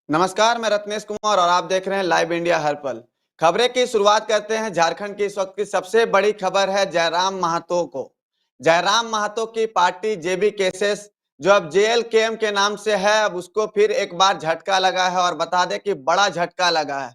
नमस्कार, मैं रत्नेश कुमार और आप देख रहे हैं लाइव इंडिया हर पल। खबरें की शुरुआत करते हैं। झारखंड की इस वक्त की सबसे बड़ी खबर है जयराम महतो को। जयराम महतो की पार्टी जेबी केसेस जो अब जेएलकेएम के नाम से है, अब उसको फिर एक बार झटका लगा है और बता दें कि बड़ा झटका लगा है।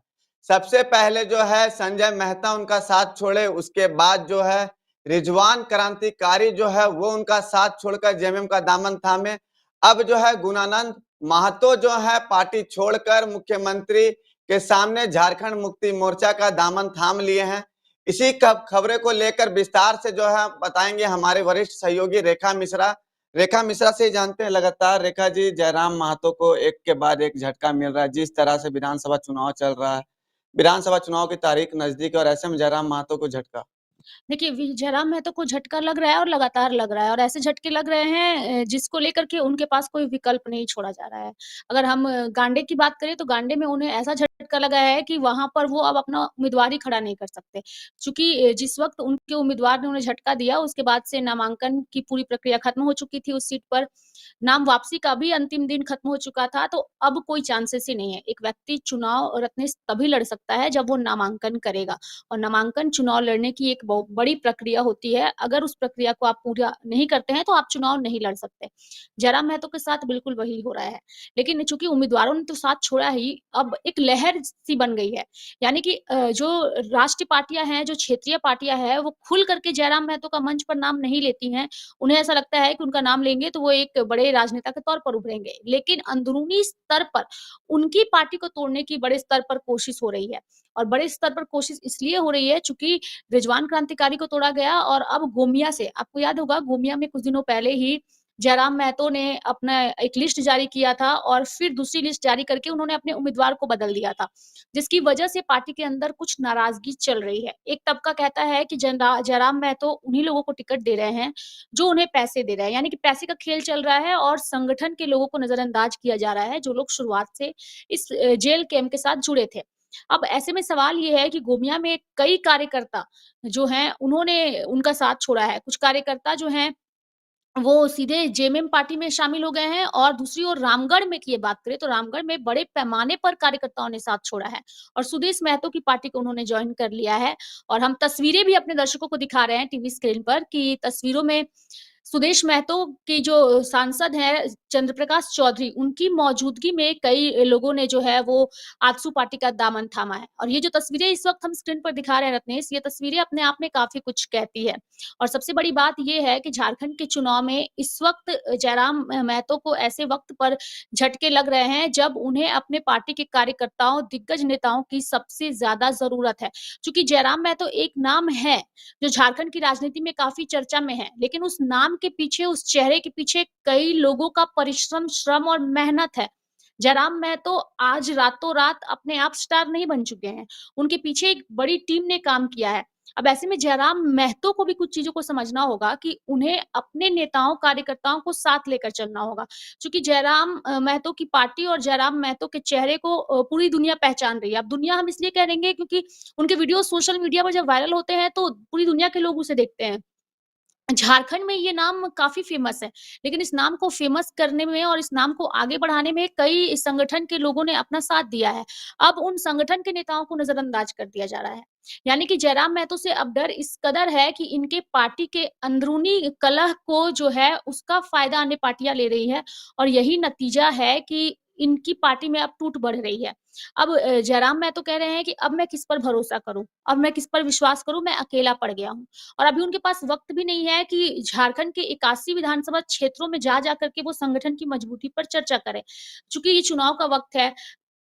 सबसे पहले जो है संजय मेहता उनका साथ छोड़े, उसके बाद जो है रिजवान क्रांतिकारी जो है वो उनका साथ छोड़कर जेएमएम का दामन थामे। अब जो है गुणानंद महतो जो है पार्टी छोड़कर मुख्यमंत्री के सामने झारखंड मुक्ति मोर्चा का दामन थाम लिए हैं। इसी खबरें को लेकर विस्तार से जो है बताएंगे हमारे वरिष्ठ सहयोगी रेखा मिश्रा। रेखा मिश्रा से ही जानते हैं लगातार। रेखा जी, जयराम महतो को एक के बाद एक झटका मिल रहा है। जिस तरह से विधानसभा चुनाव चल रहा है, विधानसभा चुनाव की तारीख नजदीक है और ऐसे में जयराम महतो को झटका। देखिए, जयराम महतो को झटका लग रहा है और लगातार लग रहा है और ऐसे झटके लग रहे हैं जिसको लेकर के उनके पास कोई विकल्प नहीं छोड़ा जा रहा है। अगर हम गांडे की बात करें तो गांडे में उन्हें ऐसा झटका लगा है कि वहाँ पर वो अब अपना उम्मीदवार ही खड़ा नहीं कर सकते। चूँकि जिस वक़्त उनके उम्मीदवार ने उन्हें झटका दिया उसके बाद से नामांकन की पूरी प्रक्रिया खत्म हो चुकी थी उस सीट पर। नाम वापसी का भी अंतिम दिन खत्म हो चुका था, तो अब कोई चांसेस ही नहीं है। एक व्यक्ति चुनाव रत्नेश तभी लड़ सकता है जब वो नामांकन करेगा और नामांकन चुनाव लड़ने की एक बहुत बड़ी प्रक्रिया होती है। अगर उस प्रक्रिया को आप पूरा नहीं करते हैं, तो आप चुनाव नहीं लड़ सकते। जयराम महतो के साथ बिल्कुल वही हो रहा है। लेकिन चूँकि उम्मीदवारों ने तो साथ छोड़ा ही, अब एक लहर सी बन गई है। यानी कि जो राष्ट्रीय पार्टियाँ हैं, जो क्षेत्रीय पार्टियाँ हैं, वो खुल करके जयराम महतो का मंच पर नाम नहीं लेती हैं। उन्हें ऐसा लगता है कि उनका नाम लेंगे तो वो एक बड़े राजनेता के तौर पर उभरेंगे। लेकिन अंदरूनी स्तर पर उनकी पार्टी को तोड़ने की बड़े स्तर पर कोशिश हो रही है और बड़े स्तर पर कोशिश इसलिए हो रही है चूँकि रिजवान क्रांतिकारी को तोड़ा गया और अब गोमिया से आपको याद होगा गोमिया में कुछ दिनों पहले ही जयराम महतो ने अपना एक लिस्ट जारी किया था और फिर दूसरी लिस्ट जारी करके उन्होंने अपने उम्मीदवार को बदल दिया था, जिसकी वजह से पार्टी के अंदर कुछ नाराज़गी चल रही है। एक तबका कहता है कि जयराम महतो उन्हीं लोगों को टिकट दे रहे हैं जो उन्हें पैसे दे रहे हैं, यानी कि पैसे का खेल चल रहा है और संगठन के लोगों को नज़रअंदाज किया जा रहा है, जो लोग शुरुआत से इस जेल कैंप के साथ जुड़े थे। अब ऐसे में सवाल ये है कि गोमिया में कई कार्यकर्ता जो हैं, उन्होंने उनका साथ छोड़ा है। कुछ कार्यकर्ता जो हैं, वो सीधे जेएमएम पार्टी में शामिल हो गए हैं और दूसरी ओर रामगढ़ में की ये बात करें, तो रामगढ़ में बड़े पैमाने पर कार्यकर्ताओं ने साथ छोड़ा है और सुदेश महतो की पार्टी को उन्होंने जॉइन कर लिया है और हम तस्वीरें भी अपने दर्शकों को दिखा रहे हैं टीवी स्क्रीन पर कि तस्वीरों में सुदेश महतो की जो सांसद हैं चंद्रप्रकाश चौधरी, उनकी मौजूदगी में कई लोगों ने जो है वो आजसू पार्टी का दामन थामा है और ये जो तस्वीरें इस वक़्त हम स्क्रीन पर दिखा रहे हैं रत्नेश, ये तस्वीरें अपने आप में काफ़ी कुछ कहती है और सबसे बड़ी बात ये है कि झारखंड के चुनाव में इस वक़्त जयराम महतो को ऐसे वक़्त पर झटके लग रहे हैं जब उन्हें अपने पार्टी के कार्यकर्ताओं, दिग्गज नेताओं की सबसे ज़्यादा ज़रूरत है। चूँकि जयराम महतो एक नाम है जो झारखंड की राजनीति में काफ़ी चर्चा में है। लेकिन उस नाम के पीछे, उस चेहरे के पीछे कई लोगों का परिश्रम, श्रम और मेहनत है। जयराम महतो आज रातों-रात अपने आप स्टार नहीं बन चुके हैं। उनके पीछे एक बड़ी टीम ने काम किया है। अब ऐसे में जयराम महतो को भी कुछ चीज़ों को समझना होगा कि उन्हें अपने नेताओं, कार्यकर्ताओं को साथ लेकर चलना होगा। चूँकि जयराम महतो की पार्टी और जयराम महतो के चेहरे को पूरी दुनिया पहचान रही है। अब दुनिया हम इसलिए कह देंगे क्योंकि उनके वीडियो सोशल मीडिया पर जब वायरल होते हैं तो पूरी दुनिया के लोग उसे देखते हैं। झारखंड में ये नाम काफ़ी फ़ेमस है, लेकिन इस नाम को फ़ेमस करने में और इस नाम को आगे बढ़ाने में कई संगठन के लोगों ने अपना साथ दिया है। अब उन संगठन के नेताओं को नज़रअंदाज कर दिया जा रहा है। यानी कि जयराम महतो से अब डर इस कदर है कि इनके पार्टी के अंदरूनी कलह को जो है उसका फ़ायदा अन्य पार्टियाँ ले रही है और यही नतीजा है कि इनकी पार्टी में अब टूट बढ़ रही है। अब जयराम महतो कह रहे हैं कि अब मैं किस पर भरोसा करूँ? अब मैं किस पर विश्वास करूँ? मैं अकेला पड़ गया हूँ। और अभी उनके पास वक़्त भी नहीं है कि झारखंड के 81 विधानसभा क्षेत्रों में जा कर के वो संगठन की मजबूती पर चर्चा करें। चूँकि ये चुनाव का वक़्त है,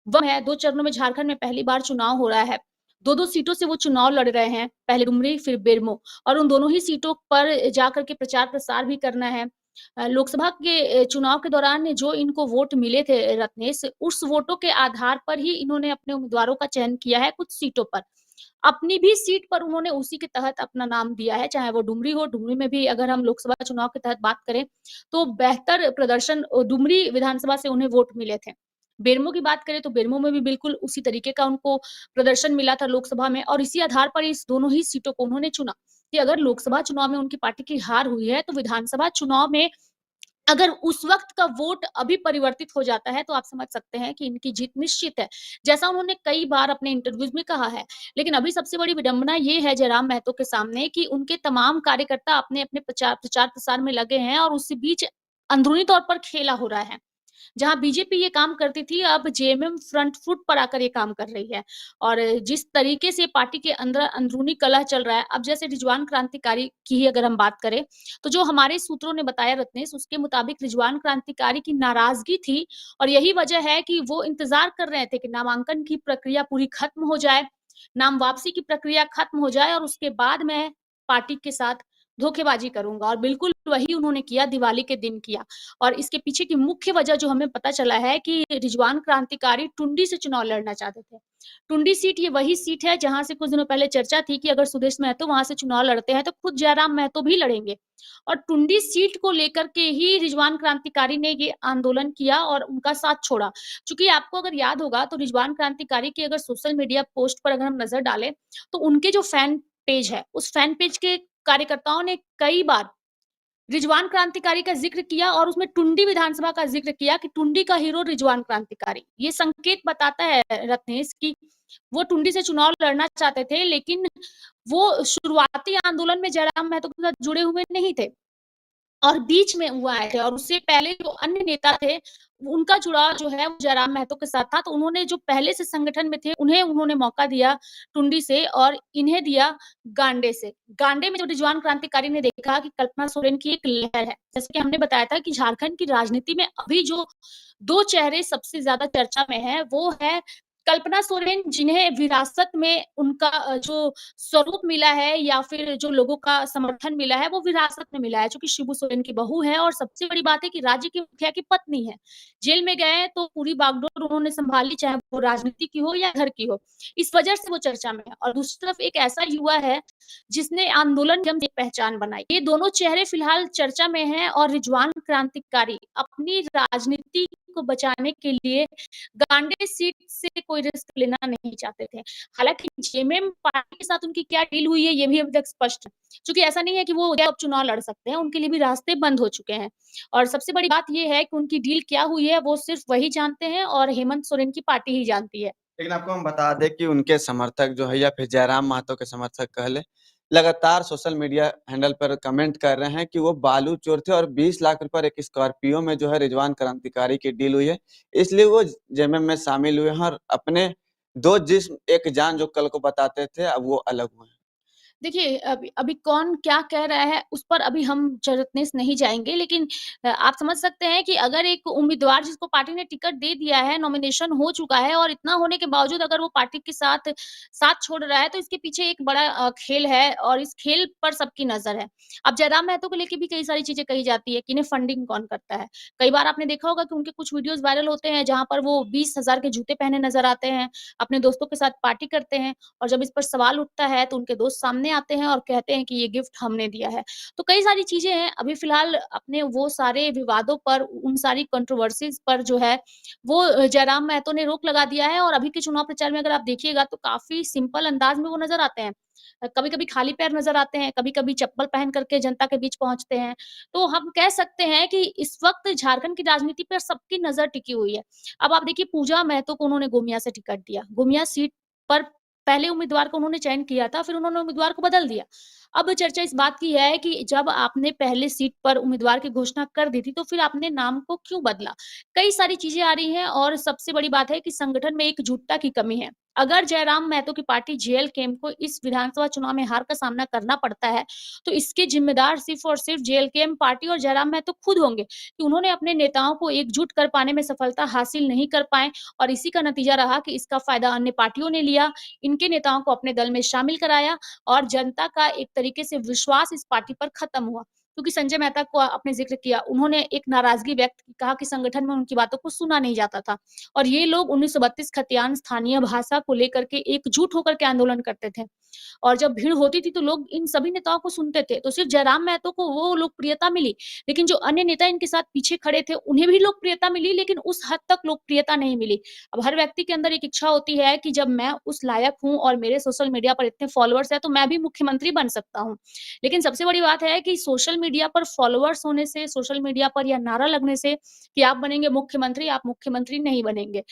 वक़्त है 2 चरणों में झारखंड में पहली बार चुनाव हो रहा है। 2-2 सीटों से वो चुनाव लड़ रहे हैं, पहले डुमरी फिर बेरमो और उन दोनों ही सीटों पर जा कर के प्रचार-प्रसार भी करना है। लोकसभा के चुनाव के दौरान जो इनको वोट मिले थे रत्नेश, उस वोटों के आधार पर ही इन्होंने अपने उम्मीदवारों का चयन किया है कुछ सीटों पर। अपनी भी सीट पर उन्होंने उसी के तहत अपना नाम दिया है, चाहे वो डुमरी हो, डुमरी में भी अगर हम लोकसभा चुनाव के तहत बात करें, तो बेहतर प्रदर्शन डुमरी विधानसभा से उन्हें वोट मिले थे। बेरमो की बात करें तो बेरमो में भी बिल्कुल उसी तरीके का उनको प्रदर्शन मिला था लोकसभा में और इसी आधार पर इस दोनों ही सीटों को उन्होंने चुना, कि अगर लोकसभा चुनाव में उनकी पार्टी की हार हुई है, तो विधानसभा चुनाव में अगर उस वक़्त का वोट अभी परिवर्तित हो जाता है, तो आप समझ सकते हैं कि इनकी जीत निश्चित है। जैसा उन्होंने कई बार अपने इंटरव्यूज़ में कहा है। लेकिन अभी सबसे बड़ी विडंबना ये है जयराम महतो के सामने कि उनके तमाम कार्यकर्ता अपने-अपने प्रचार-प्रसार में लगे हैं और उसी बीच अंदरूनी तौर पर खेला हो रहा है। जहाँ बीजेपी ये काम करती थी, अब जेएमएम फ्रंट फुट पर आकर ये काम कर रही है। और जिस तरीके से पार्टी के अंदर अंदरूनी कलह चल रहा है, अब जैसे रिजवान क्रांतिकारी की ही अगर हम बात करें, तो जो हमारे सूत्रों ने बताया रत्नेश, उसके मुताबिक रिजवान क्रांतिकारी की नाराज़गी थी और यही वजह है कि वो इंतज़ार कर रहे थे कि नामांकन की प्रक्रिया पूरी खत्म हो जाए, नाम वापसी की प्रक्रिया खत्म हो जाए और उसके बाद मैं पार्टी के साथ धोखेबाजी करूँगा और बिल्कुल वही उन्होंने किया, दिवाली के दिन किया। और इसके पीछे की मुख्य वजह जो हमें पता चला है कि रिजवान क्रांतिकारी टुंडी से चुनाव लड़ना चाहते थे। टुंडी सीट ये वही सीट है जहाँ से कुछ दिनों पहले चर्चा थी कि अगर सुदेश महतो वहाँ से चुनाव लड़ते हैं तो खुद जयराम महतो भी लड़ेंगे। और टुंडी सीट को लेकर के ही रिजवान क्रांतिकारी ने ये आंदोलन किया और उनका साथ छोड़ा। चूँकि आपको अगर याद होगा तो रिजवान क्रांतिकारी की अगर सोशल मीडिया पोस्ट पर अगर हम नज़र डालें, तो उनके जो फैन पेज है, उस फैन पेज के कार्यकर्ताओं ने कई बार रिजवान क्रांतिकारी का ज़िक्र किया और उसमें टुंडी विधानसभा का ज़िक्र किया कि टुंडी का हीरो रिजवान क्रांतिकारी। ये संकेत बताता है रत्नेश कि वो टुंडी से चुनाव लड़ना चाहते थे, लेकिन वो शुरुआती आंदोलन में जयराम महतो के साथ जुड़े हुए नहीं थे। और बीच में वो आए थे और उससे पहले जो अन्य नेता थे, उनका जुड़ाव जो है वो जयराम महतो के साथ था, तो उन्होंने जो पहले से संगठन में थे, उन्हें उन्होंने मौका दिया टुंडी से और इन्हें दिया गांडे से। गांडे में जब रिजवान क्रांतिकारी ने देखा कि कल्पना सोरेन की एक लहर है, जैसे कि हमने बताया था कि झारखंड की राजनीति में अभी जो 2 चेहरे सबसे ज़्यादा चर्चा में हैं, वो है कल्पना सोरेन जिन्हें विरासत में उनका जो स्वरूप मिला है या फिर जो लोगों का समर्थन मिला है, वो विरासत में मिला है, चूँकि शिबू सोरेन की बहू है और सबसे बड़ी बात है कि राज्य के मुखिया की पत्नी है। जेल में गए तो पूरी बागडोर उन्होंने सँभाली, चाहे वो राजनीति की हो या घर की हो। इस वजह से वो चर्चा में है और दूसरी तरफ एक ऐसा युवा है, जिसने आंदोलन जम से पहचान बनाई। ये दोनों चेहरे फिलहाल चर्चा में हैं और रिजवान क्रांतिकारी अपनी राजनीति को बचाने के लिए गांडे सीट से कोई रिस्क लेना नहीं चाहते थे। हालाँकि जेएमएम पार्टी के साथ उनकी क्या डील हुई है, ये भी अभी तक स्पष्ट है। चूँकि ऐसा नहीं है कि वो अब चुनाव लड़ सकते हैं, उनके लिए भी रास्ते बंद हो चुके हैं। और सबसे बड़ी बात ये है कि उनकी डील क्या हुई है, वो सिर्फ़ वही जानते हैं और हेमंत सोरेन की पार्टी ही जानती है। लेकिन आपको हम बता दें कि उनके समर्थक जो है या फिर जयराम महतो के समर्थक कह लें, लगातार सोशल मीडिया हैंडल पर कमेंट कर रहे हैं कि वो बालू चोर थे और 20 लाख रुपए पर एक स्कॉर्पियो में जो है रिजवान क्रांतिकारी की डील हुई है। इसलिए वो जेएमएम में शामिल हुए हैं और अपने 2 जिस्म एक जान जो कल को बताते थे, अब वो अलग हुए हैं। देखिए, अभी अभी कौन क्या कह रहा है, उस पर अभी हम जरत्नेस नहीं जाएँगे, लेकिन आप समझ सकते हैं कि अगर एक उम्मीदवार जिसको पार्टी ने टिकट दे दिया है, नॉमिनेशन हो चुका है और इतना होने के बावजूद अगर वो पार्टी के साथ साथ छोड़ रहा है, तो इसके पीछे एक बड़ा खेल है और इस खेल पर सबकी नज़र है। अब जयराम महतो को लेके भी कई सारी चीज़ें कही जाती है कि इन्हें फंडिंग कौन करता है। कई बार आपने देखा होगा कि उनके कुछ वीडियोज़ वायरल होते हैं, जहाँ पर वो 20,000 के जूते पहने नज़र आते हैं, अपने दोस्तों के साथ पार्टी करते हैं और जब इस पर सवाल उठता है तो उनके दोस्त सामने आते हैं और कहते हैं कि ये गिफ्ट हमने दिया है। तो कई सारी चीज़ें हैं, अभी फ़िलहाल अपने वो सारे विवादों पर, उन सारी कंट्रोवर्सीज़ पर जो है वो जयराम महतो ने रोक लगा दिया है और अभी के चुनाव प्रचार में अगर आप देखिएगा तो काफ़ी सिंपल अंदाज़ में वो नज़र आते हैं। कभी-कभी खाली पैर नज़र आते हैं, कभी-कभी चप्पल पहन कर के जनता के बीच पहुँचते हैं। तो हम कह सकते हैं कि इस वक़्त झारखंड की राजनीति पर सबकी नज़र टिकी हुई है। अब आप देखिए पूजा महतो को उन्होंने गोमिया से टिकट दिया। गोमिया सीट पर पहले उम्मीदवार को उन्होंने चयन किया था, फिर उन्होंने उम्मीदवार को बदल दिया। अब चर्चा इस बात की है कि जब आपने पहले सीट पर उम्मीदवार की घोषणा कर दी थी, तो फिर आपने नाम को क्यों बदला? कई सारी चीज़ें आ रही हैं और सबसे बड़ी बात है कि संगठन में एकजुटता की कमी है। अगर जयराम महतो की पार्टी जेएलकेएम को इस विधानसभा चुनाव में हार का सामना करना पड़ता है, तो इसके ज़िम्मेदार सिर्फ़ और सिर्फ़ जेएलकेएम पार्टी और जयराम महतो खुद होंगे कि उन्होंने अपने नेताओं को एकजुट कर पाने में सफलता हासिल नहीं कर पाए और इसी का नतीजा रहा कि इसका फ़ायदा अन्य पार्टियों ने लिया, इनके नेताओं को अपने दल में शामिल कराया और जनता का एक तरीके से विश्वास इस पार्टी पर खत्म हुआ। क्योंकि संजय मेहता को आपने ज़िक्र किया, उन्होंने एक नाराज़गी व्यक्त की, कहा कि संगठन में उनकी बातों को सुना नहीं जाता था और ये लोग 1932 खतियान स्थानीय भाषा को लेकर के एकजुट होकर के आंदोलन करते थे। और जब भीड़ होती थी तो लोग इन सभी नेताओं को सुनते थे। तो सिर्फ़ जयराम महतो को वो लोकप्रियता मिली, लेकिन जो अन्य नेता इनके साथ पीछे खड़े थे, उन्हें भी लोकप्रियता मिली लेकिन उस हद तक लोकप्रियता नहीं मिली। अब हर व्यक्ति के अंदर एक इच्छा होती है कि जब मैं उस लायक हूँ और मेरे सोशल मीडिया पर इतने फॉलोअर्स हैं, तो मैं भी मुख्यमंत्री बन सकता हूँ। लेकिन सबसे बड़ी बात है कि सोशल मीडिया पर फॉलोअर्स होने से, सोशल मीडिया पर या नारा लगने से कि आप बनेंगे मुख्यमंत्री, आप मुख्यमंत्री नहीं बनेंगे।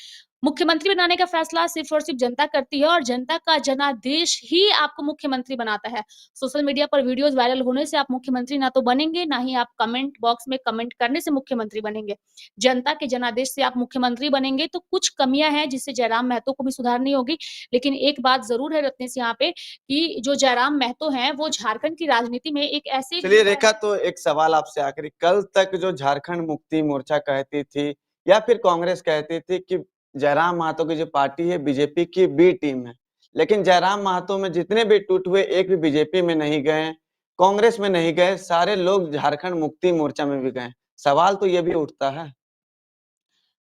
मुख्यमंत्री बनाने का फैसला सिर्फ़ और सिर्फ़ जनता करती है और जनता का जनादेश ही आपको मुख्यमंत्री बनाता है। सोशल मीडिया पर वीडियोज़ वायरल होने से आप मुख्यमंत्री ना तो बनेंगे, ना ही आप कमेंट बॉक्स में कमेंट करने से मुख्यमंत्री बनेंगे। जनता के जनादेश से आप मुख्यमंत्री बनेंगे तो कुछ कमियाँ हैं जिससे जयराम महतो को भी सुधारनी होगी। लेकिन एक बात ज़रूर है रत्नेश यहाँ पे कि जो जयराम महतो हैं वो झारखंड की राजनीति में एक ऐसे चलिए लीडर रेखा, हैं। तो एक सवाल आपसे आखिरी, कल तक जो झारखंड मुक्ति मोर्चा कहती थी या फिर कांग्रेस कहती थी कि जयराम महतो की जो पार्टी है बीजेपी की बी टीम है, लेकिन जयराम महतो में जितने भी टूट हुए एक भी बीजेपी में नहीं गए, कांग्रेस में नहीं गए, सारे लोग झारखंड मुक्ति मोर्चा में भी गए। सवाल तो ये भी उठता है।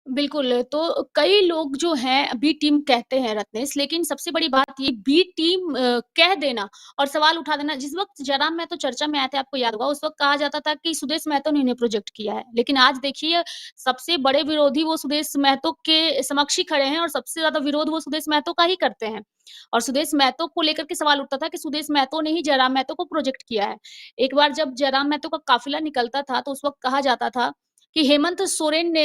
बिल्कुल, तो कई लोग जो हैं बी टीम कहते हैं रत्नेश, लेकिन सबसे बड़ी बात ये बी टीम कह देना और सवाल उठा देना। जिस वक़्त जयराम महतो चर्चा में आए थे, आपको याद होगा, उस वक़्त कहा जाता था कि सुदेश महतो ने इन्हें प्रोजेक्ट किया है। लेकिन आज देखिए, सबसे बड़े विरोधी वो सुदेश महतो के समक्ष ही खड़े हैं और सबसे ज़्यादा विरोध वो सुदेश महतो का ही करते हैं। और सुदेश महतो को लेकर के सवाल उठता था कि सुदेश महतो ने ही जयराम महतो को प्रोजेक्ट किया है। एक बार जब जयराम महतो का काफ़िला निकलता था, तो उस वक़्त कहा जाता था कि हेमंत सोरेन ने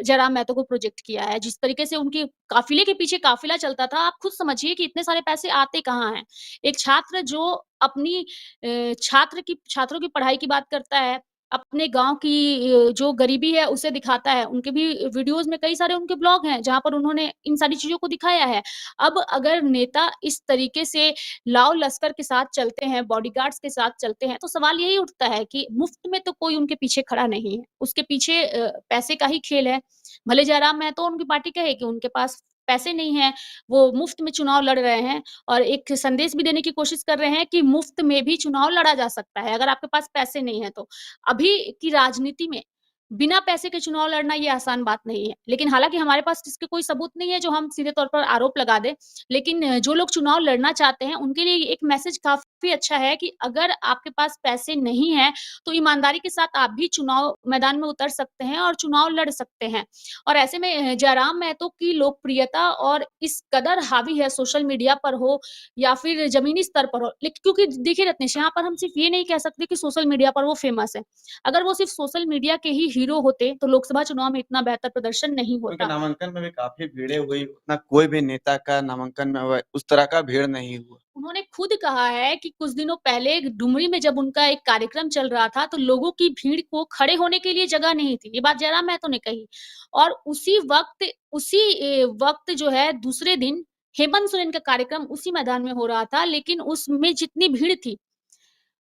जयराम महतो को प्रोजेक्ट किया है। जिस तरीके से उनके काफ़िले के पीछे काफ़िला चलता था, आप खुद समझिए कि इतने सारे पैसे आते कहाँ हैं। एक छात्र जो अपनी छात्रों की पढ़ाई की बात करता है, अपने गाँव की जो गरीबी है उसे दिखाता है। उनके भी वीडियोज़ में कई सारे उनके ब्लॉग हैं, जहाँ पर उन्होंने इन सारी चीज़ों को दिखाया है। अब अगर नेता इस तरीके से लाव लश्कर के साथ चलते हैं, बॉडीगार्ड्स के साथ चलते हैं, तो सवाल यही उठता है कि मुफ्त में तो कोई उनके पीछे खड़ा नहीं है। उसके पीछे पैसे का ही खेल है। भले जयराम महतो उनकी पार्टी कहे कि उनके पास पैसे नहीं हैं, वो मुफ्त में चुनाव लड़ रहे हैं और एक संदेश भी देने की कोशिश कर रहे हैं कि मुफ्त में भी चुनाव लड़ा जा सकता है, अगर आपके पास पैसे नहीं हैं तो। अभी की राजनीति में बिना पैसे के चुनाव लड़ना ये आसान बात नहीं है। लेकिन हालाँकि हमारे पास इसके कोई सबूत नहीं है जो हम सीधे तौर पर आरोप लगा दें। लेकिन जो लोग चुनाव लड़ना चाहते हैं, उनके लिए एक मैसेज काफ़ी अच्छा है कि अगर आपके पास पैसे नहीं हैं, तो ईमानदारी के साथ आप भी चुनाव मैदान में उतर सकते हैं और चुनाव लड़ सकते हैं। और ऐसे में जयराम महतो की लोकप्रियता और इस कदर हावी है सोशल मीडिया पर हो या फिर ज़मीनी स्तर पर हो। क्योंकि देखिए रत्नेश, यहाँ पर हम सिर्फ़ ये नहीं कह सकते कि सोशल मीडिया पर वो फ़ेमस है। अगर वो सिर्फ़ सोशल मीडिया के ही हीरो होते, तो लोकसभा चुनाव में इतना बेहतर प्रदर्शन नहीं उनके होता। नामांकन में भी काफ़ी भीड़ें हुई, उतना कोई भी नेता का नामांकन में उस तरह का भीड़ नहीं हुआ। उन्होंने खुद कहा है कि कुछ दिनों पहले डुमरी में जब उनका एक कार्यक्रम चल रहा था, तो लोगों की भीड़ को खड़े होने के लिए जगह नहीं थी। ये बात जयराम महतो ने कही और उसी वक़्त जो है दूसरे दिन हेमंत सोरेन का कार्यक्रम उसी मैदान में हो रहा था, लेकिन उसमें जितनी भीड़ थी,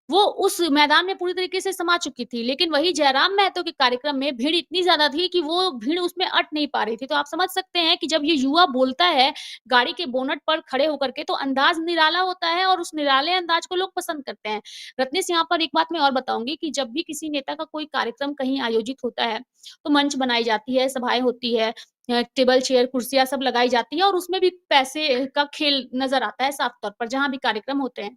वो उस मैदान में पूरी तरीके से समा चुकी थी। लेकिन वही जयराम महतो के कार्यक्रम में भीड़ इतनी ज़्यादा थी कि वो भीड़ उसमें अट नहीं पा रही थी। तो आप समझ सकते हैं कि जब ये युवा बोलता है गाड़ी के बोनट पर खड़े होकर के, तो अंदाज़ निराला होता है और उस निराले अंदाज़ को लोग पसंद करते हैं। रत्नेश, यहाँ पर एक बात मैं और बताऊँगी कि जब भी किसी नेता का कोई कार्यक्रम कहीं आयोजित होता है, तो मंच बनाई जाती है, सभाएँ होती है, टेबल, चेयर, कुर्सियाँ सब लगाई जाती है और उसमें भी पैसे का खेल नज़र आता है साफ तौर पर, जहाँ भी कार्यक्रम होते हैं।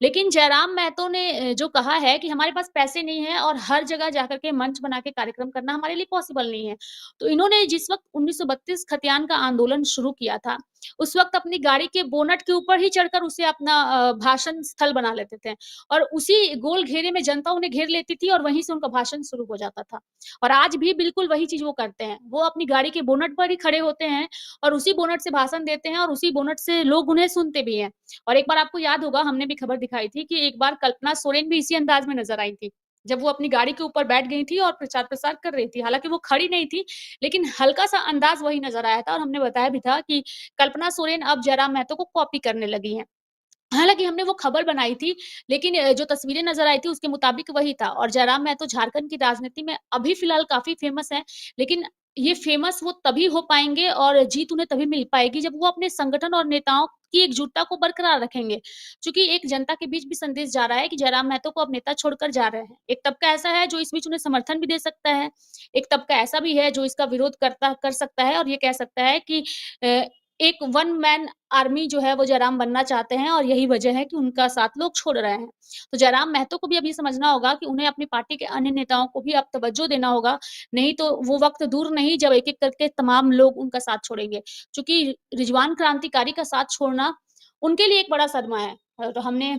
लेकिन जयराम महतो ने जो कहा है कि हमारे पास पैसे नहीं हैं और हर जगह जाकर के मंच बना के कार्यक्रम करना हमारे लिए पॉसिबल नहीं है। तो इन्होंने जिस वक़्त 1932 खतियान का आंदोलन शुरू किया था, उस वक़्त अपनी गाड़ी के बोनट के ऊपर ही चढ़कर उसे अपना भाषण स्थल बना लेते थे और उसी गोल घेरे में जनता उन्हें घेर लेती थी और वहीं से उनका भाषण शुरू हो जाता था। और आज भी बिल्कुल वही चीज़ वो करते हैं। वो अपनी गाड़ी के बोनट पर ही खड़े होते हैं और उसी बोनट से भाषण देते हैं और उसी बोनट से लोग उन्हें सुनते भी हैं। और एक बार आपको याद होगा, हमने भी खबर दिखाई थी कि एक बार कल्पना सोरेन भी इसी अंदाज में नज़र आई थी। जब वो अपनी गाड़ी के ऊपर बैठ गई थी और प्रचार-प्रसार कर रही थी। हालाँकि वो खड़ी नहीं थी, लेकिन हल्का-सा अंदाज़ वही नज़र आया था और हमने बताया भी था कि कल्पना सोरेन अब जयराम महतो को कॉपी करने लगी हैं। हालाँकि हमने वो खबर बनाई थी, लेकिन जो तस्वीरें नज़र आई थी उसके मुताबिक वही था और जयराम महतो झारखंड की राजनीति में अभी फ़िलहाल काफ़ी फ़ेमस हैं, लेकिन ये फ़ेमस वो तभी हो पाएँगे और जीत उन्हें तभी मिल पाएगी जब वो अपने संगठन और नेताओं की एकजुटता को बरकरार रखेंगे। चूँकि एक जनता के बीच भी संदेश जा रहा है कि जयराम महतो को अब नेता छोड़कर जा रहे हैं। एक तबका ऐसा है जो इस बीच उन्हें समर्थन भी दे सकता है, एक तबका ऐसा भी है जो इसका विरोध कर सकता है और ये कह सकता है कि अ, एक वन मैन आर्मी जो है वो जयराम बनना चाहते हैं और यही वजह है कि उनका साथ लोग छोड़ रहे हैं। तो जयराम महतो को भी अब ये समझना होगा कि उन्हें अपनी पार्टी के अन्य नेताओं को भी अब तवज्जो देना होगा, नहीं तो वो वक़्त दूर नहीं जब एक-एक करके तमाम लोग उनका साथ छोड़ेंगे। चूँकि रिजवान क्रांतिकारी का साथ छोड़ना उनके लिए एक बड़ा सदमा है। तो हमने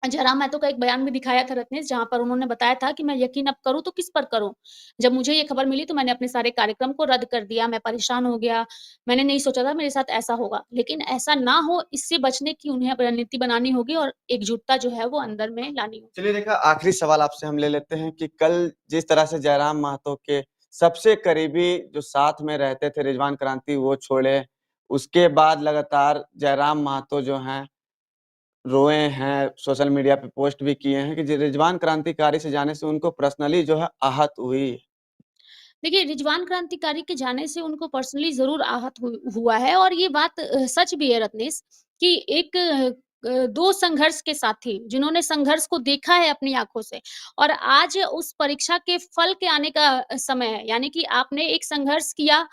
जयराम महतो का एक बयान भी दिखाया था रत्नेश, जहाँ पर उन्होंने बताया था कि मैं यकीन अब करूँ तो किस पर करूँ? जब मुझे ये खबर मिली तो मैंने अपने सारे कार्यक्रम को रद्द कर दिया, मैं परेशान हो गया। मैंने नहीं सोचा था मेरे साथ ऐसा होगा, लेकिन ऐसा ना हो इससे बचने की उन्हें अब रणनीति बनानी होगी और एकजुटता जो है वो अंदर में लानी होगी। चलिए देखिए, आखिरी सवाल आपसे हम ले लेते हैं कि कल जिस तरह से जयराम महतो के सबसे करीबी जो साथ में रहते थे रिजवान क्रांति वो छोड़े, उसके बाद लगातार जयराम महतो जो हैं रोए हैं, सोशल मीडिया पे पोस्ट भी किए हैं कि रिजवान क्रांतिकारी से जाने से उनको पर्सनली जो है आहत हुई। देखिए, रिजवान क्रांतिकारी के जाने से उनको पर्सनली ज़रूर आहत हुआ है और ये बात सच भी है रत्नेश कि एक 2 संघर्ष के साथी, जिन्होंने संघर्ष को देखा है अपनी आँखों से और आज उस परीक्षा के फल के आने का समय है। यानी कि आपने एक संघर्ष किया,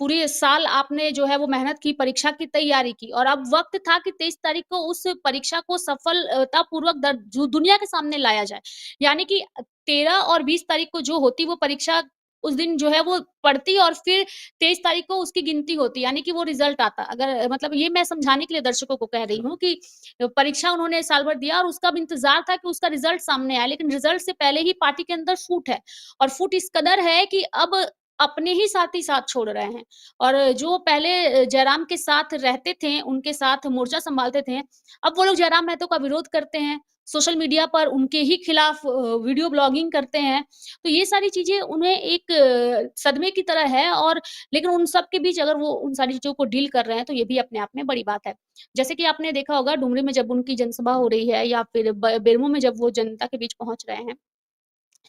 पूरे साल आपने जो है वो मेहनत की, परीक्षा की तैयारी की और अब वक़्त था कि 23 तारीख को उस परीक्षा को सफलतापूर्वक दुनिया के सामने लाया जाए। यानी कि 13 और 20 तारीख को जो होती वो परीक्षा उस दिन जो है वो पढ़ती और फिर 23 तारीख को उसकी गिनती होती, यानी कि वो रिज़ल्ट आता। अगर मतलब ये मैं समझाने के लिए दर्शकों को कह रही हूँ कि परीक्षा उन्होंने साल भर दिया और उसका अब इंतज़ार था कि उसका रिज़ल्ट सामने आए, लेकिन रिज़ल्ट से पहले ही पार्टी के अंदर फूट है और फूट इस कदर है कि अब अपने ही साथी साथ छोड़ रहे हैं और जो पहले जयराम के साथ रहते थे, उनके साथ मोर्चा सँभालते थे, अब वो लोग जयराम महतो का विरोध करते हैं, सोशल मीडिया पर उनके ही खिलाफ वीडियो ब्लॉगिंग करते हैं। तो ये सारी चीज़ें उन्हें एक सदमे की तरह है और लेकिन उन सब के बीच अगर वो उन सारी चीज़ों को डील कर रहे हैं, तो ये भी अपने आप में बड़ी बात है। जैसे कि आपने देखा होगा डुमरी में जब उनकी जनसभा हो रही है या फिर बेरमो में जब वो जनता के बीच पहुँच रहे हैं,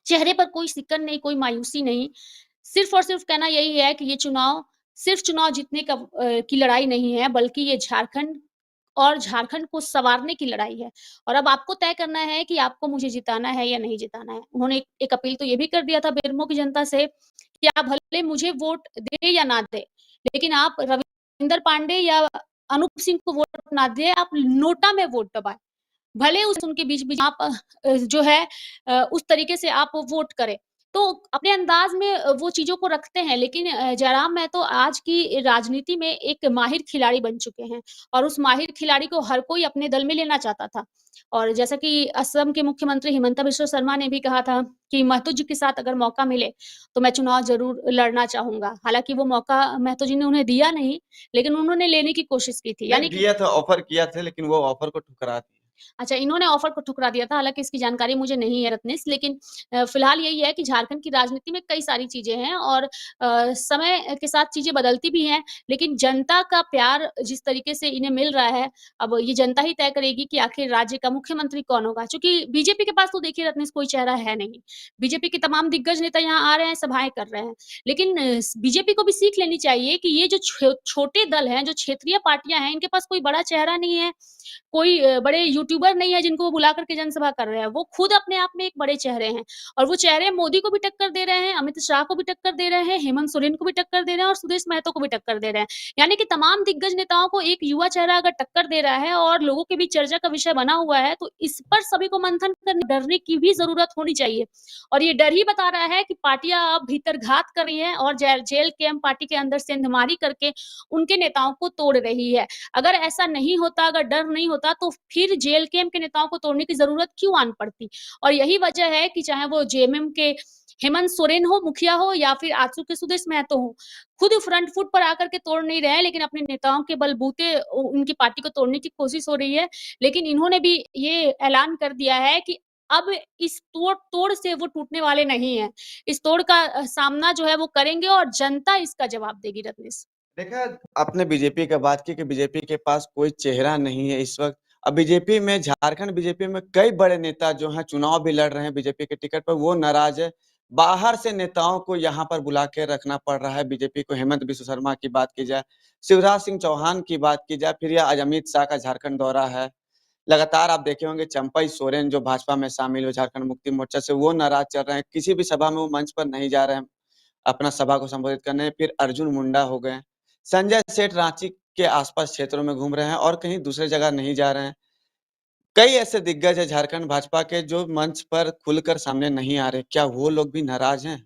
चेहरे पर कोई सिकन नहीं, कोई मायूसी नहीं, सिर्फ़ और सिर्फ़ कहना यही है कि ये चुनाव सिर्फ़ चुनाव जीतने का की लड़ाई नहीं है, बल्कि ये झारखंड और झारखंड को सँवारने की लड़ाई है और अब आपको तय करना है कि आपको मुझे जिताना है या नहीं जिताना है। उन्होंने एक अपील तो ये भी कर दिया था बेरमो की जनता से कि आप भले मुझे वोट दें या ना दें, लेकिन आप रविंदर पांडे या अनूप सिंह को वोट ना दें, आप नोटा में वोट दबाएँ। भले उस उनके बीच-बीच आप जो है उस तरीके से आप वोट करें। तो अपने अंदाज़ में वो चीज़ों को रखते हैं लेकिन जयराम महतो आज की राजनीति में एक माहिर खिलाड़ी बन चुके हैं और उस माहिर खिलाड़ी को हर कोई अपने दल में लेना चाहता था। और जैसा कि असम के मुख्यमंत्री हिमंता बिस्वा शर्मा ने भी कहा था कि महतो जी के साथ अगर मौका मिले, तो मैं चुनाव ज़रूर लड़ना चाहूँगा। हालाँकि वो मौका महतो जी ने उन्हें दिया नहीं, लेकिन उन्होंने लेने की कोशिश की थी। नहीं यानी कि दिया था, ऑफ़र किया था लेकिन वो ऑफ़र को ठुकरा दिया। अच्छा, इन्होंने ऑफ़र को ठुकरा दिया था, हालाँकि इसकी जानकारी मुझे नहीं है रत्नेश, लेकिन फ़िलहाल यही है कि झारखंड की राजनीति में कई सारी चीज़ें हैं और समय के साथ चीज़ें बदलती भी हैं, लेकिन जनता का प्यार जिस तरीके से इन्हें मिल रहा है, अब ये जनता ही तय करेगी कि आखिर राज्य का मुख्यमंत्री कौन होगा। चूँकि बीजेपी के पास तो देखिए रत्नेश कोई चेहरा है नहीं। बीजेपी के तमाम दिग्गज नेता यहाँ आ रहे हैं, सभाएँ कर रहे हैं, लेकिन बीजेपी को भी सीख लेनी चाहिए कि ये जो छोटे दल हैं, जो क्षेत्रीय पार्टियाँ हैं, इनके पास कोई बड़ा चेहरा नहीं है, कोई बड़े यूट्यूबर नहीं है जिनको वो बुला कर के जनसभा कर रहे हैं। वो खुद अपने आप में एक बड़े चेहरे हैं और वो चेहरे मोदी को भी टक्कर दे रहे हैं, अमित शाह को भी टक्कर दे रहे हैं, हेमंत सोरेन को भी टक्कर दे रहे हैं और सुदेश महतो को भी टक्कर दे रहे हैं। यानी कि तमाम दिग्गज नेताओं को एक युवा चेहरा अगर टक्कर दे रहा है और लोगों के बीच चर्चा का विषय बना हुआ है, तो इस पर सभी को मंथन करने डरने की भी ज़रूरत होनी चाहिए। और ये डर ही बता रहा है कि पार्टियाँ अब भीतर घात कर रही हैं और जेल कैम्प पार्टी के अंदर सेंधमारी करके उनके नेताओं को तोड़ रही है। अगर ऐसा नहीं होता, अगर डर नहीं होता तो फिर जेल कैम्प के नेताओं को तोड़ने की ज़रूरत क्यों आन पड़ती? और यही वजह है कि चाहे वो जेएमएम के हेमंत सोरेन हो, मुखिया हो या फिर आजसू के सुदेश महतो हो, खुद फ्रंट फुट पर आकर के तोड़ नहीं रहे हैं, लेकिन अपने नेताओं के बलबूते उनकी पार्टी को तोड़ने की कोशिश हो रही है। लेकिन इन्होंने भी ये ऐलान कर दिया है कि अब इस तोड़ से वो टूटने वाले नहीं हैं। इस तोड़ का सामना जो है वो करेंगे और जनता इसका जवाब देगी रत्नेश। देखा, आपने बीजेपी का बात की कि बीजेपी के पास कोई चेहरा नहीं है इस वक़्त। अब बीजेपी में झारखंड बीजेपी में कई बड़े नेता जो हैं चुनाव भी लड़ रहे हैं बीजेपी के टिकट पर, वो नाराज़ है। बाहर से नेताओं को यहाँ पर बुला के रखना पड़ रहा है बीजेपी को। हेमंत बिस्व शर्मा की बात की जाए, शिवराज सिंह चौहान की बात की जाए, फिर या आज अमित शाह का झारखंड दौरा है। लगातार आप देखे होंगे चंपई सोरेन जो भाजपा में शामिल हुए झारखंड मुक्ति मोर्चा से, वो नाराज़ चल रहे हैं। किसी भी सभा में वो मंच पर नहीं जा रहे हैं अपना सभा को संबोधित करने। फिर अर्जुन मुंडा हो गए। संजय सेठ रांची के आसपास क्षेत्रों में घूम रहे हैं और कहीं दूसरे जगह नहीं जा रहे हैं। कई ऐसे दिग्गज हैं झारखंड भाजपा के जो मंच पर खुलकर सामने नहीं आ रहे। क्या वो लोग भी नाराज़ हैं?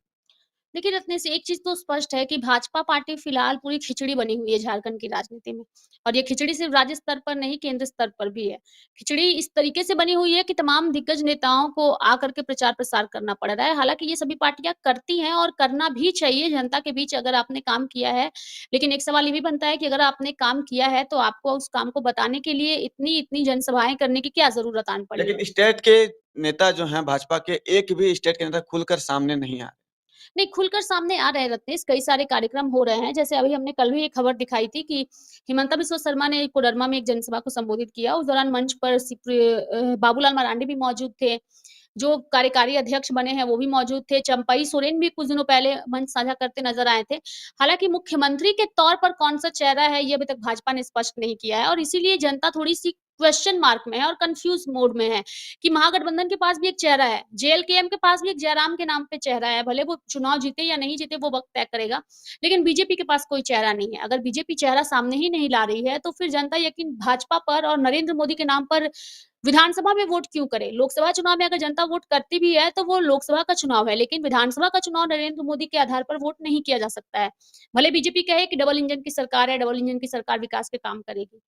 देखिए रत्नेश, एक चीज़ तो स्पष्ट है कि भाजपा पार्टी फिलहाल पूरी खिचड़ी बनी हुई है झारखंड की राजनीति में। और ये खिचड़ी सिर्फ़ राज्य स्तर पर नहीं, केंद्र स्तर पर भी है। खिचड़ी इस तरीके से बनी हुई है कि तमाम दिग्गज नेताओं को आकर के प्रचार-प्रसार करना पड़ रहा है। हालाँकि ये सभी पार्टियाँ करती हैं और करना भी चाहिए जनता के बीच अगर आपने काम किया है। लेकिन एक सवाल ये भी बनता है कि अगर आपने काम किया है तो आपको उस काम को बताने के लिए इतनी-इतनी जनसभाएँ करने की क्या ज़रूरत आन पड़ी है? लेकिन स्टेट के नेता जो हैं भाजपा के, एक भी स्टेट के नेता खुलकर सामने नहीं आ रहे। नहीं, खुलकर सामने आ रहे हैं रत्नेश, कई सारे कार्यक्रम हो रहे हैं। जैसे अभी हमने कल भी एक खबर दिखाई थी कि हिमंता बिस्वा शर्मा ने कोडरमा में एक जनसभा को संबोधित किया। उस दौरान मंच पर बाबूलाल मरांडी भी मौजूद थे। जो कार्यकारी अध्यक्ष बने हैं, वो भी मौजूद थे। चंपई सोरेन भी कुछ दिनों पहले मंच साझा करते नज़र आए थे। हालाँकि मुख्यमंत्री के तौर पर कौन-सा चेहरा है, ये अभी तक भाजपा ने स्पष्ट नहीं किया है और इसीलिए जनता थोड़ी-सी क्वेश्चन मार्क में है और कन्फ्यूज़ मोड में है कि महागठबंधन के पास भी एक चेहरा है, जेएलकेएम के पास भी एक जयराम के नाम पे चेहरा है, भले वो चुनाव जीते या नहीं जीते वो वक़्त तय करेगा, लेकिन बीजेपी के पास कोई चेहरा नहीं है। अगर बीजेपी चेहरा सामने ही नहीं ला रही है, तो फिर जनता यकीन भाजपा पर और नरेंद्र मोदी के नाम पर विधानसभा में वोट क्यों करे? लोकसभा चुनाव में अगर जनता वोट करती भी है, तो वो लोकसभा का चुनाव है, लेकिन विधानसभा का चुनाव नरेंद्र मोदी के आधार पर वोट नहीं किया जा सकता है। भले बीजेपी कहे कि डबल इंजन की सरकार है, डबल इंजन की सरकार विकास के काम करेगी।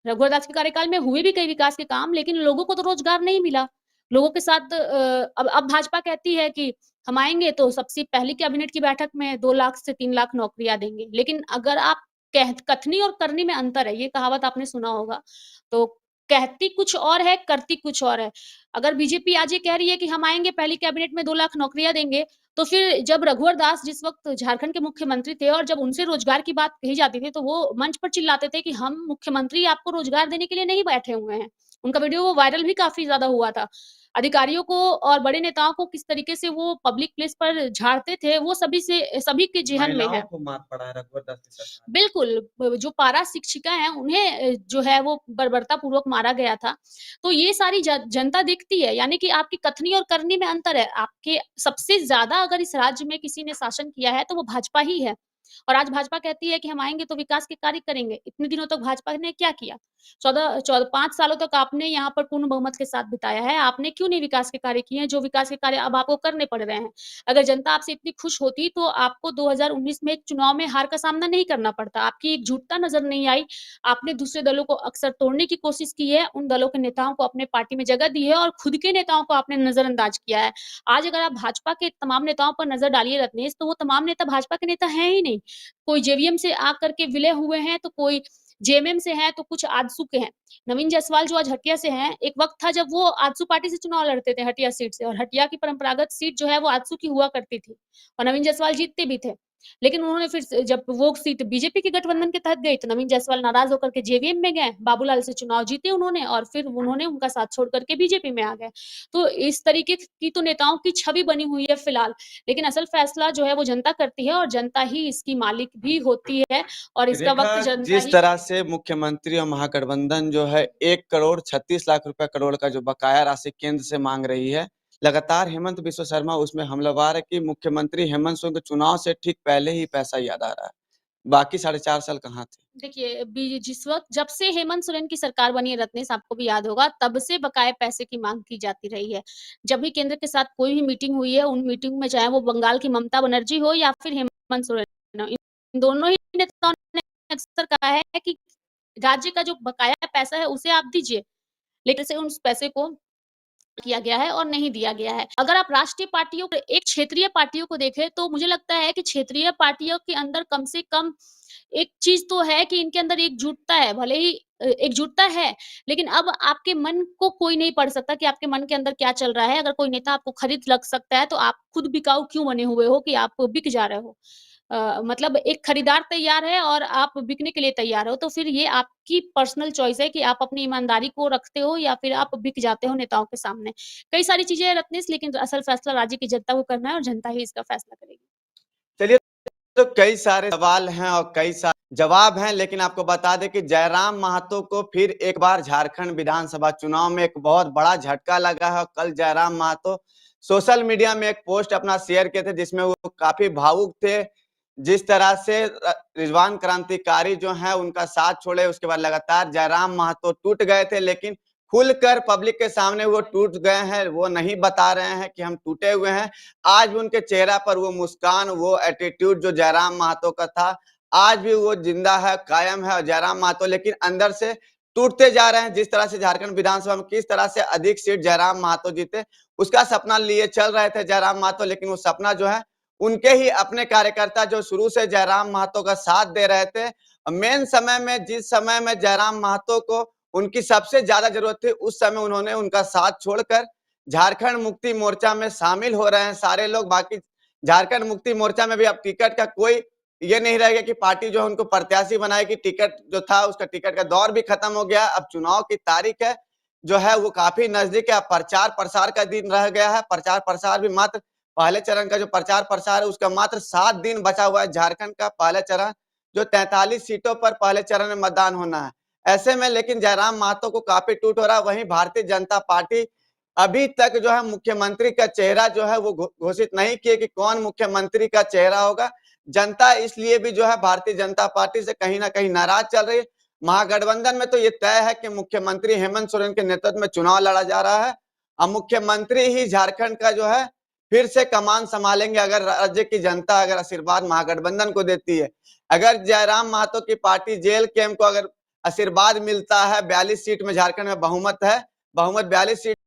रघुवर दास के कार्यकाल में हुए भी कई विकास के काम, लेकिन लोगों को तो रोज़गार नहीं मिला। लोगों के साथ अब भाजपा कहती है कि हम आएँगे तो सबसे पहली कैबिनेट की बैठक में 2 लाख से 3 लाख नौकरियाँ देंगे। लेकिन अगर आप कथनी और करनी में अंतर है, ये कहावत आपने सुना होगा। तो कहती कुछ और है, करती कुछ और है। अगर बीजेपी आज ये कह रही है कि हम आएँगे पहली कैबिनेट में 2 लाख नौकरियाँ देंगे, तो फिर जब रघुवर दास जिस वक़्त झारखंड के मुख्यमंत्री थे और जब उनसे रोज़गार की बात कही जाती थी, तो वो मंच पर चिल्लाते थे कि हम मुख्यमंत्री आपको रोज़गार देने के लिए नहीं बैठे हुए हैं। उनका वीडियो वो वायरल भी काफ़ी ज़्यादा हुआ था। अधिकारियों को और बड़े नेताओं को किस तरीके से वो पब्लिक प्लेस पर झाड़ते थे, वो सभी के ज़ेहन में महिलाओं है। को मात पड़ा है रघुवर दास की सरकार। बिल्कुल, जो पारा शिक्षिका हैं उन्हें जो है वो बर्बरतापूर्वक मारा गया था। तो ये सारी जनता देखती है, यानी कि आपकी कथनी और करनी में अंतर है। आपके सबसे ज़्यादा अगर इस राज्य में किसी ने शासन किया है तो वो भाजपा ही है। और आज भाजपा कहती है कि हम आएँगे तो विकास के कार्य करेंगे। इतने दिनों तक भाजपा ने क्या किया? 5 सालों तक आपने यहाँ पर पूर्ण बहुमत के साथ बिताया है। आपने क्यों नहीं विकास के कार्य किए हैं, जो विकास के कार्य अब आपको करने पड़ रहे हैं? अगर जनता आपसे इतनी खुश होती तो आपको 2019 में चुनाव में हार का सामना नहीं करना पड़ता। आपकी एकजुटता नज़र नहीं आई। आपने दूसरे दलों को अक्सर तोड़ने की कोशिश की है, उन दलों के नेताओं को अपने पार्टी में जगह दी है और खुद के नेताओं को आपने नज़रअंदाज किया है। आज अगर आप भाजपा के तमाम नेताओं पर नज़र डालिए रत्नेश, तो वो तमाम नेता भाजपा के नेता हैं ही नहीं। कोई जेवीएम से आकर के विलय हुए हैं, तो कोई जेएमएम से हैं, तो कुछ आजसू के हैं। नवीन जायसवाल जो आज हटिया से हैं, एक वक़्त था जब वो आजसू पार्टी से चुनाव लड़ते थे हटिया सीट से और हटिया की परंपरागत सीट जो है वो आजसू की हुआ करती थी और नवीन जायसवाल जीतते भी थे। लेकिन उन्होंने फिर से जब वो सीट बीजेपी के गठबंधन के तहत गई तो नवीन जायसवाल नाराज़ होकर के जेवीएम में गए, बाबूलाल से चुनाव जीते उन्होंने और फिर उन्होंने उनका साथ छोड़ कर के बीजेपी में आ गए। तो इस तरीके की तो नेताओं की छवि बनी हुई है फिलहाल, लेकिन असल फैसला जो है वो जनता करती है और जनता ही इसकी मालिक भी होती है और इसका रेखा, वक़्त जनता जिस ही तरह से मुख्यमंत्री और महागठबंधन जो है 1,36,00,000 रुपए करोड़ का जो बकाया राशि केंद्र से मांग रही है, लगातार हेमंत बिस्वा शर्मा उसमें हमलावर है कि मुख्यमंत्री हेमंत सोरेन को चुनाव से ठीक पहले ही पैसा याद आ रहा है। बाकी 4.5 साल कहाँ थे? देखिए, जिस वक़्त जब से हेमंत सोरेन की सरकार बनी है रत्नेश आपको भी याद होगा, तब से बकाये पैसे की माँग की जाती रही है। जब भी केंद्र के साथ कोई भी मीटिंग हुई है, उन मीटिंग में चाहे वो बंगाल की ममता बनर्जी हो या फिर हेमंत सोरेन हो, इन दोनों ही नेताओं ने अक्सर कहा है कि राज्य का जो बकाया पैसा है, उसे आप दीजिए, लेकिन से उस पैसे को किया गया है और नहीं दिया गया है। अगर आप राष्ट्रीय पार्टियों को एक क्षेत्रीय पार्टियों को देखें तो मुझे लगता है कि क्षेत्रीय पार्टियों के अंदर कम से कम एक चीज़ तो है कि इनके अंदर एकजुटता है, भले ही एकजुटता है, लेकिन अब आपके मन को कोई नहीं पढ़ सकता कि आपके मन के अंदर क्या चल रहा है। अगर कोई नेता आपको खरीद लग सकता है, तो आप खुद बिकाऊ क्यों बने हुए हो कि आप बिक जा रहे हो? मतलब एक खरीदार तैयार है और आप बिकने के लिए तैयार हो, तो फिर ये आपकी पर्सनल चॉइस है कि आप अपनी ईमानदारी को रखते हो या फिर आप बिक जाते हो नेताओं के सामने। कई सारी चीज़ें हैं रत्नेश, लेकिन असल फैसला राज्य की जनता को करना है और जनता ही इसका फैसला करेगी। चलिए, तो कई सारे सवाल हैं और कई सारे जवाब हैं, लेकिन आपको बता दें कि जयराम महतो को फिर एक बार झारखंड विधानसभा चुनाव में एक बहुत बड़ा झटका लगा है। कल जयराम महतो सोशल मीडिया में एक पोस्ट अपना शेयर किए थे जिसमें वो काफी भावुक थे। जिस तरह से रिजवान क्रांतिकारी जो है उनका साथ छोड़े, उसके बाद लगातार जयराम महतो टूट गए थे, लेकिन खुलकर पब्लिक के सामने वो टूट गए हैं, वो नहीं बता रहे हैं कि हम टूटे हुए हैं। आज भी उनके चेहरा पर वो मुस्कान, वो एटीट्यूड जो जयराम महतो का था, आज भी वो जिंदा है, कायम है जयराम महतो, लेकिन अंदर से टूटते जा रहे हैं। जिस तरह से झारखंड विधानसभा में किस तरह से अधिक सीट जयराम महतो जीते, उसका सपना लिए चल रहे थे जयराम महतो, लेकिन वो सपना जो है उनके ही अपने कार्यकर्ता जो शुरू से जयराम महतो का साथ दे रहे थे, मेन समय में जिस समय में जयराम महतो को उनकी सबसे ज्यादा जरूरत थी, उस समय उन्होंने उनका साथ छोड़कर झारखंड मुक्ति मोर्चा में शामिल हो रहे हैं सारे लोग। बाकी झारखंड मुक्ति मोर्चा में भी अब टिकट का कोई ये नहीं रहेगा कि पार्टी जो है उनको प्रत्याशी बनाएगी। टिकट जो था उसका टिकट का दौर भी खत्म हो गया। अब चुनाव की तारीख है जो है वो काफी नजदीक है। प्रचार प्रसार का दिन रह गया है। प्रचार प्रसार भी मात्र पहले चरण का जो प्रचार प्रसार है उसका मात्र 7 दिन बचा हुआ है। झारखंड का पहला चरण जो 43 सीटों पर पहले चरण में मतदान होना है। ऐसे में लेकिन जयराम महतो को काफी टूट हो रहा है। वहीं भारतीय जनता पार्टी अभी तक जो है मुख्यमंत्री का चेहरा जो है वो घोषित नहीं किए कि कौन मुख्यमंत्री का चेहरा होगा। जनता इसलिए भी जो है भारतीय जनता पार्टी से कहीं ना कहीं नाराज चल रही है। महागठबंधन में तो ये तय है कि मुख्यमंत्री हेमंत सोरेन के नेतृत्व में चुनाव लड़ा जा रहा है। अब मुख्यमंत्री ही झारखंड का जो है फिर से कमान संभालेंगे अगर राज्य की जनता अगर आशीर्वाद महागठबंधन को देती है। अगर जयराम महतो की पार्टी जेल कैंप को अगर आशीर्वाद मिलता है, 42 सीट में झारखंड में बहुमत है, बहुमत 42 सीट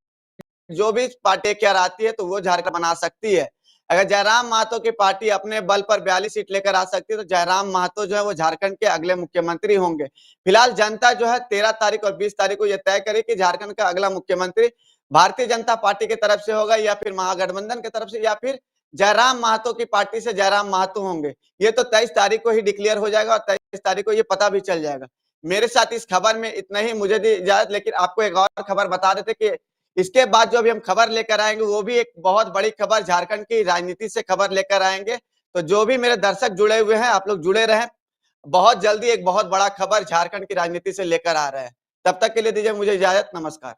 जो भी पार्टी क्या आती है तो वो झारखंड बना सकती है। अगर जयराम महतो की पार्टी अपने बल पर 42 सीट लेकर आ सकती है तो जयराम महतो जो है वो झारखंड के अगले मुख्यमंत्री होंगे। फिलहाल जनता जो है 13 तारीख और 20 तारीख को यह तय करे कि झारखंड का अगला मुख्यमंत्री भारतीय जनता पार्टी की तरफ से होगा या फिर महागठबंधन की तरफ से या फिर जयराम महतो की पार्टी से जयराम महतो होंगे। ये तो 23 तारीख को ही डिक्लेयर हो जाएगा और 23 तारीख को ये पता भी चल जाएगा। मेरे साथ इस खबर में इतना ही, मुझे दी इजाजत। लेकिन आपको एक और खबर बता देते कि इसके बाद जो अभी हम खबर लेकर आएंगे वो भी एक बहुत बड़ी खबर झारखंड की राजनीति से खबर लेकर आएंगे। तो जो भी मेरे दर्शक जुड़े हुए हैं आप लोग जुड़े रहें। बहुत जल्दी एक बहुत बड़ा खबर झारखंड की राजनीति से लेकर आ रहे हैं। तब तक के लिए दीजिए मुझे इजाजत। नमस्कार।